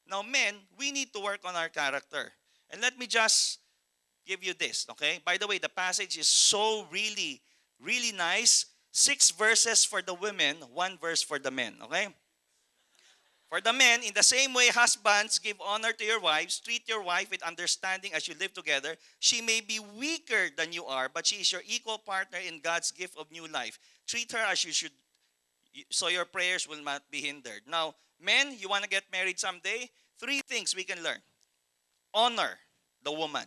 Now, men, we need to work on our character. And let me just give you this, okay? By the way, the passage is so really, really nice. 6 verses for the women, 1 verse for the men, okay? For the men, in the same way, husbands, give honor to your wives. Treat your wife with understanding as you live together. She may be weaker than you are, but she is your equal partner in God's gift of new life. Treat her as you should, so your prayers will not be hindered. Now, men, you want to get married someday? 3 things we can learn. Honor the woman.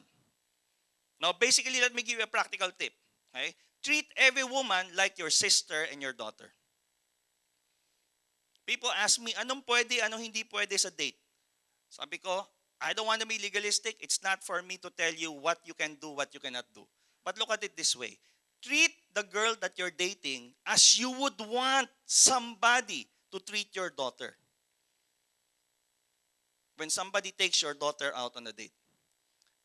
Now, basically, let me give you a practical tip. Okay? Treat every woman like your sister and your daughter. People ask me, anong pwede, anong hindi pwede sa date? Sabi ko, I don't want to be legalistic. It's not for me to tell you what you can do, what you cannot do. But look at it this way. Treat the girl that you're dating as you would want somebody to treat your daughter. When somebody takes your daughter out on a date.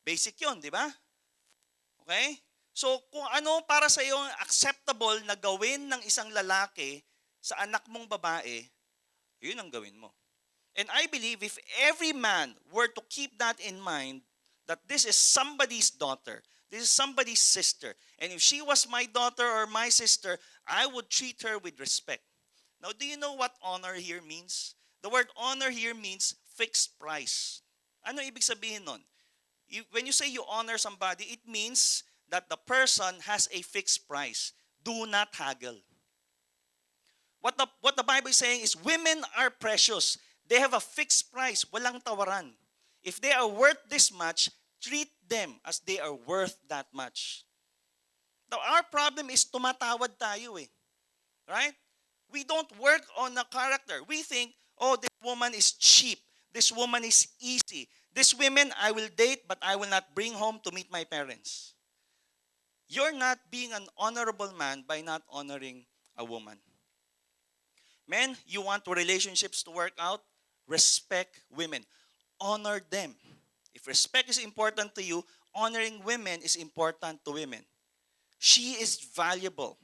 Basic yun, di ba? Okay? So, kung ano para sa iyo acceptable na gawin ng isang lalaki sa anak mong babae, yun ang gawin mo. And I believe if every man were to keep that in mind, that this is somebody's daughter, this is somebody's sister, and if she was my daughter or my sister, I would treat her with respect. Now, do you know what honor here means? The word honor here means fixed price. Ano ibig sabihin nun? When you say you honor somebody, it means that the person has a fixed price. Do not haggle. What the Bible is saying is women are precious. They have a fixed price. Walang tawaran. If they are worth this much, treat them as they are worth that much. Now, our problem is tumatawad tayo eh. Right? We don't work on the character. We think, oh, this woman is cheap. This woman is easy. This woman I will date, but I will not bring home to meet my parents. You're not being an honorable man by not honoring a woman. Men, you want relationships to work out? Respect women. Honor them. If respect is important to you, honoring women is important to women. She is valuable.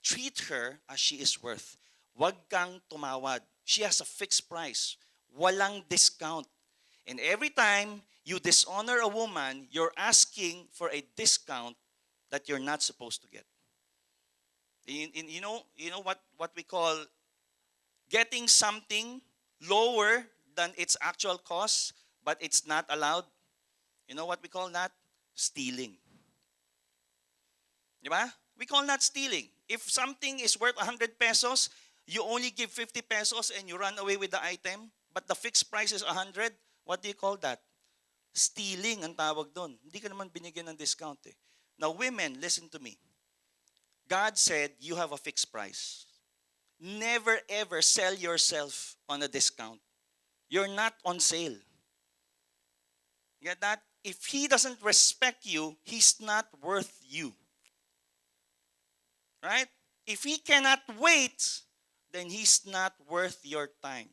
Treat her as she is worth. Wag kang tumawad. She has a fixed price. Walang discount. And every time you dishonor a woman, you're asking for a discount that you're not supposed to get. You know what we call getting something lower than its actual cost, but it's not allowed. You know what we call that? Stealing. Di ba? We call that stealing. If something is worth 100 pesos, you only give 50 pesos and you run away with the item, but the fixed price is 100, what do you call that? Stealing ang tawag doon. Hindi ka naman binigyan ng discount eh. Now women, listen to me. God said you have a fixed price. Never ever sell yourself on a discount. You're not on sale. Get that? If he doesn't respect you, he's not worth you. Right? If he cannot wait, then he's not worth your time.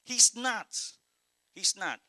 He's not. He's not.